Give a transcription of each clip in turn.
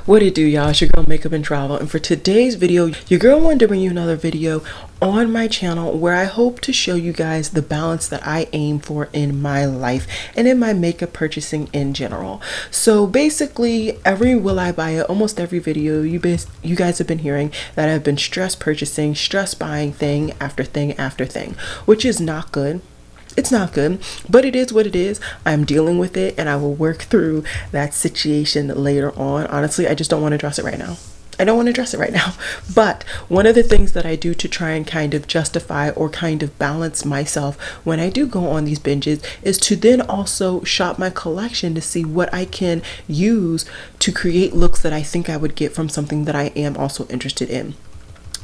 What it do, y'all? It's your girl Makeup and Travel, and for today's video your girl wanted to bring you another video on my channel where I hope to show you guys the balance that I aim for in my life and in my makeup purchasing in general. So basically, every will I buy it, almost every video you guys have been hearing that I've been stress purchasing, stress buying thing after thing after thing, which is not good. It's not good, but it is what it is. I'm dealing with it and I will work through that situation later on. Honestly, I just don't want to address it right now. I don't want to address it right now. But one of the things that I do to try and kind of justify or kind of balance myself when I do go on these binges is to then also shop my collection to see what I can use to create looks that I think I would get from something that I am also interested in.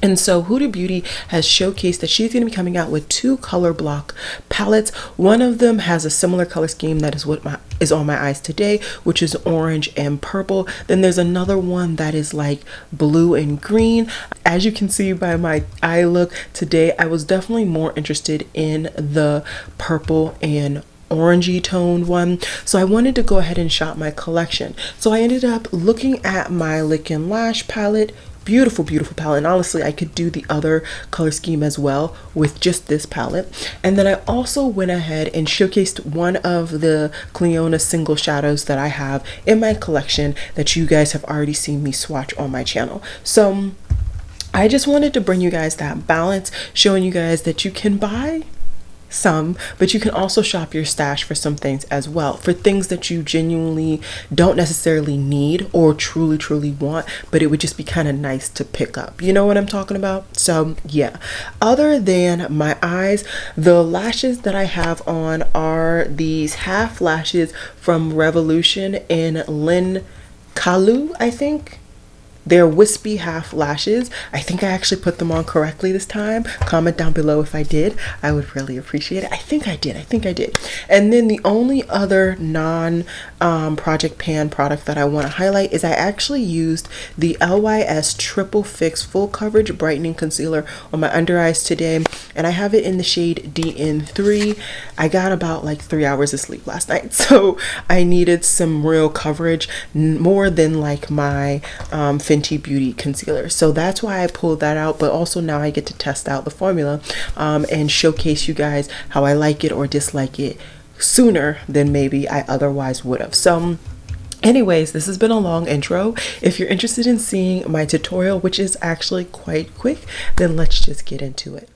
And so Huda Beauty has showcased that she's going to be coming out with 2 color block palettes. One of them has a similar color scheme that is what is on my eyes today, which is orange and purple. Then there's another one that is like blue and green. As you can see by my eye look today, I was definitely more interested in the purple and orangey toned one, so I wanted to go ahead and shop my collection. So I ended up looking at my Lash palette. Beautiful palette, and honestly I could do the other color scheme as well with just this palette. And then I also went ahead and showcased one of the Clionadh single shadows that I have in my collection that you guys have already seen me swatch on my channel. So I just wanted to bring you guys that balance, showing you guys that you can buy some, but you can also shop your stash for some things as well, for things that you genuinely don't necessarily need or truly want, but it would just be kind of nice to pick up. You know what I'm talking about? So yeah, other than my eyes, the lashes that I have on are these half lashes from Revolution in Lin Kalu, I think. They're wispy half lashes. I think I actually put them on correctly this time. Comment down below if I did. I would really appreciate it. I think I did. And then the only other non Project Pan product that I want to highlight is I actually used the LYS Triple Fix Full Coverage Brightening Concealer on my under eyes today, and I have it in the shade DN3. I got about like 3 hours of sleep last night, so I needed some real coverage, more than like my Fenty Beauty concealer. So that's why I pulled that out, but also now I get to test out the formula and showcase you guys how I like it or dislike it sooner than maybe I otherwise would have. So anyways, this has been a long intro. If you're interested in seeing my tutorial, which is actually quite quick, then let's just get into it.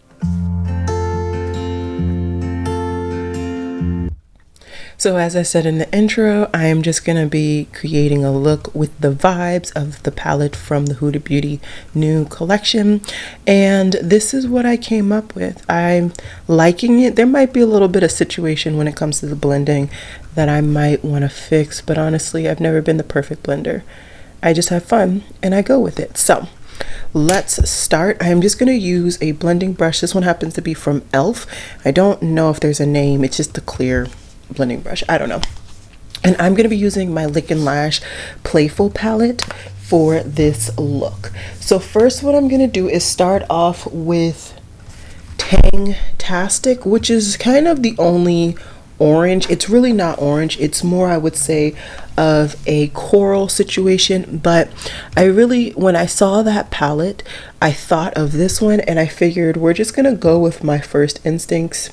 So as I said in the intro, I am just going to be creating a look with the vibes of the palette from the Huda Beauty new collection. And this is what I came up with. I'm liking it. There might be a little bit of situation when it comes to the blending that I might want to fix, but honestly, I've never been the perfect blender. I just have fun and I go with it. So let's start. I'm just going to use a blending brush. This one happens to be from e.l.f. I don't know if there's a name. It's just the clear blending brush. I don't know. And I'm going to be using my Lash Playful palette for this look. So first what I'm going to do is start off with Tangtastic, which is kind of the only orange. It's really not orange. It's more, I would say, of a coral situation. But I really, when I saw that palette, I thought of this one and I figured we're just going to go with my first instincts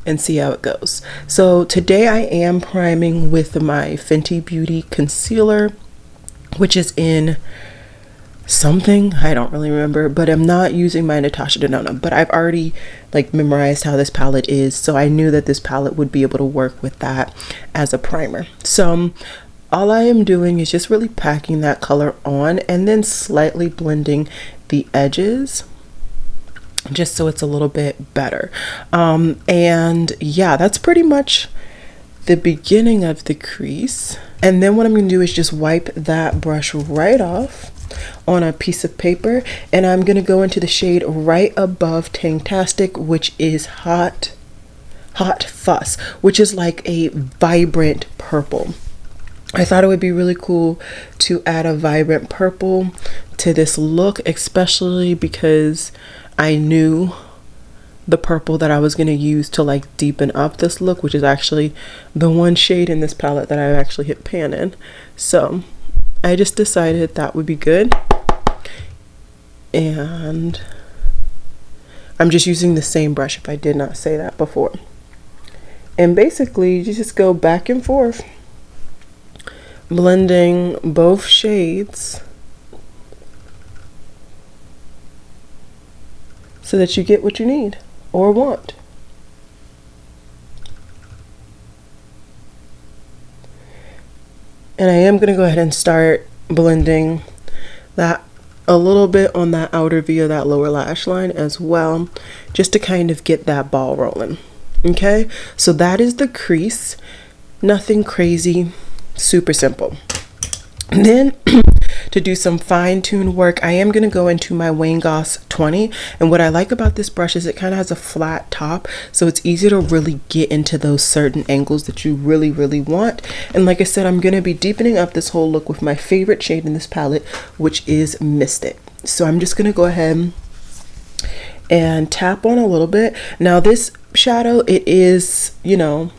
and see how it goes. So today I am priming with my Fenty Beauty concealer, which is in something, I don't really remember, but I'm not using my Natasha Denona, but I've already like memorized how this palette is, so I knew that this palette would be able to work with that as a primer. So all I am doing is just really packing that color on and then slightly blending the edges, just so it's a little bit better. And yeah, that's pretty much the beginning of the crease. And then what I'm going to do is just wipe that brush right off on a piece of paper, and I'm going to go into the shade right above Tangtastic, which is Hot Fuss, which is like a vibrant purple. I thought it would be really cool to add a vibrant purple to this look, especially because I knew the purple that I was going to use to like deepen up this look, which is actually the one shade in this palette that I actually hit pan in. So I just decided that would be good. And I'm just using the same brush if I did not say that before. And basically you just go back and forth, blending both shades so that you get what you need or want. And I am going to go ahead and start blending that a little bit on that outer V of that lower lash line as well, just to kind of get that ball rolling. Okay, so that is the crease. Nothing crazy, super simple. And then to do some fine-tuned work, I am going to go into my Wayne Goss 20. And what I like about this brush is it kind of has a flat top, so it's easy to really get into those certain angles that you really, really want. And like I said, I'm going to be deepening up this whole look with my favorite shade in this palette, which is Mystic. So I'm just going to go ahead and tap on a little bit. Now this shadow, it is, you know,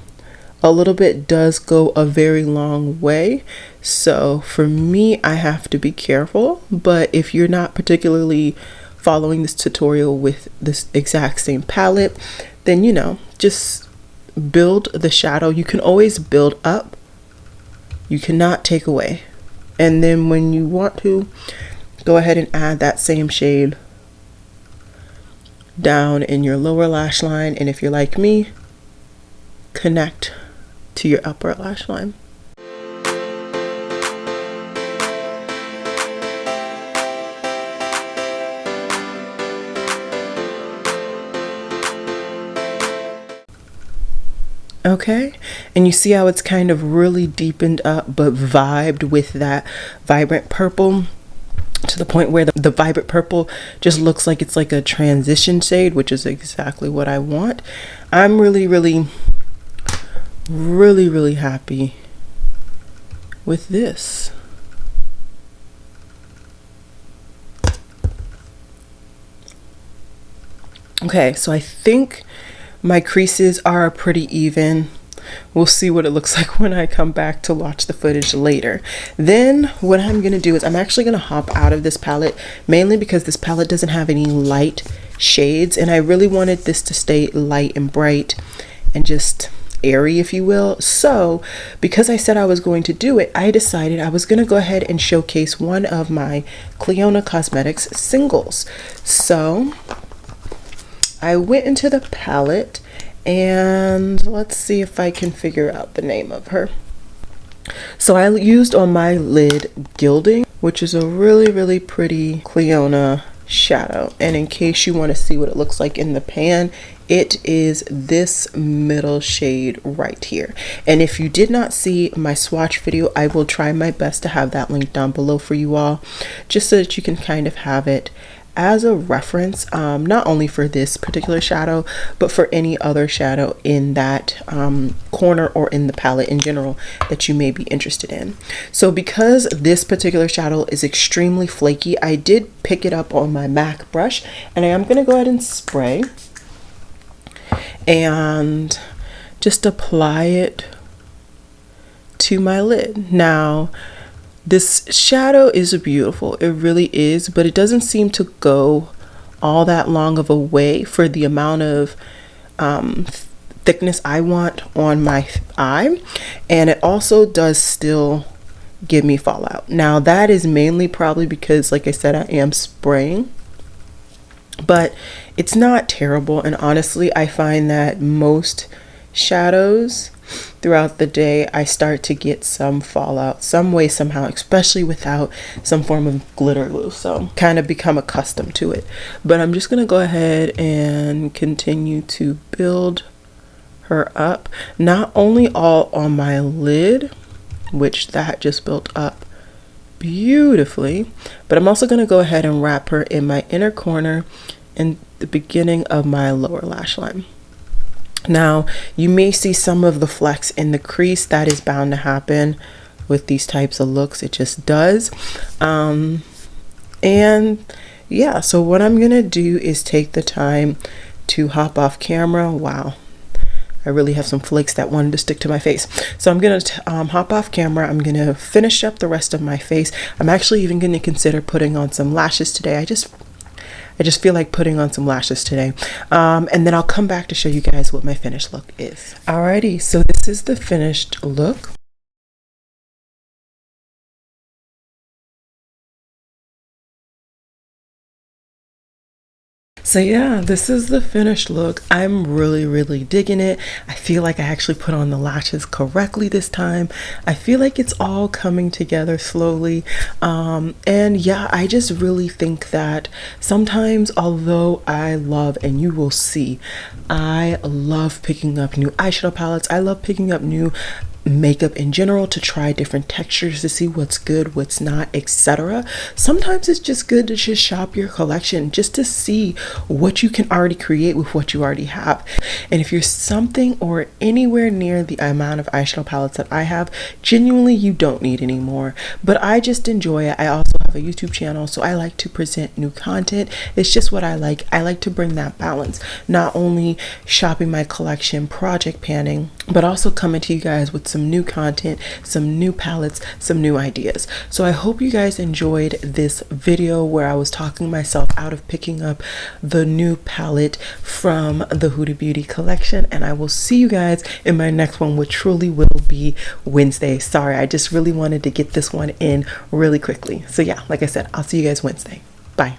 a little bit does go a very long way. So for me, I have to be careful. But if you're not particularly following this tutorial with this exact same palette, then, you know, just build the shadow. You can always build up. You cannot take away. And then when you want to, go ahead and add that same shade down in your lower lash line. And if you're like me, connect to your upper lash line. Okay, and you see how it's kind of really deepened up but vibed with that vibrant purple, to the point where the vibrant purple just looks like it's like a transition shade, which is exactly what I want. I'm really happy with this. Okay, so I think my creases are pretty even. We'll see what it looks like when I come back to watch the footage later. Then what I'm gonna do is I'm actually gonna hop out of this palette, mainly because this palette doesn't have any light shades, and I really wanted this to stay light and bright and just airy, if you will. So because I said I was going to do it, I decided I was going to go ahead and showcase one of my Clionadh Cosmetics singles. So I went into the palette and let's see if I can figure out the name of her. So I used on my lid Gilding, which is a really pretty Clionadh shadow. And in case you want to see what it looks like in the pan, it is this middle shade right here. And if you did not see my swatch video, I will try my best to have that link down below for you all, just so that you can kind of have it as a reference, not only for this particular shadow, but for any other shadow in that corner or in the palette in general that you may be interested in. So because this particular shadow is extremely flaky, I did pick it up on my MAC brush, and I am going to go ahead and spray and just apply it to my lid. Now, this shadow is beautiful, it really is, but it doesn't seem to go all that long of a way for the amount of thickness I want on my eye, and it also does still give me fallout. Now that is mainly probably because, like I said, I am spraying, but it's not terrible. And honestly, I find that most shadows throughout the day, I start to get some fallout some way, somehow, especially without some form of glitter glue. So kind of become accustomed to it. But I'm just going to go ahead and continue to build her up, not only all on my lid, which that just built up beautifully, but I'm also going to go ahead and wrap her in my inner corner in the beginning of my lower lash line. Now, you may see some of the flecks in the crease. That is bound to happen with these types of looks. It just does. And yeah, so what I'm gonna do is take the time to hop off camera. Wow, I really have some flakes that wanted to stick to my face. So I'm gonna hop off camera. I'm gonna finish up the rest of my face. I'm actually even gonna consider putting on some lashes today. I just feel like putting on some lashes today. And then I'll come back to show you guys what my finished look is. Alrighty, so this is the finished look. So yeah, this is the finished look. I'm really digging it. I feel like I actually put on the lashes correctly this time. I feel like it's all coming together slowly. And yeah, I just really think that sometimes, although I love, and you will see, I love picking up new eyeshadow palettes. I love picking up new makeup in general to try different textures to see what's good, what's not, etc. Sometimes it's just good to just shop your collection just to see what you can already create with what you already have. And if you're something or anywhere near the amount of eyeshadow palettes that I have, genuinely you don't need any more. But I just enjoy it. I also have a YouTube channel, so I like to present new content. It's just what I like. I like to bring that balance, not only shopping my collection, project panning, but also coming to you guys with some new content, some new palettes, some new ideas. So I hope you guys enjoyed this video where I was talking myself out of picking up the new palette from the Huda Beauty collection, and I will see you guys in my next one, which truly will be Wednesday. Sorry, I just really wanted to get this one in really quickly. So yeah, like I said, I'll see you guys Wednesday. Bye.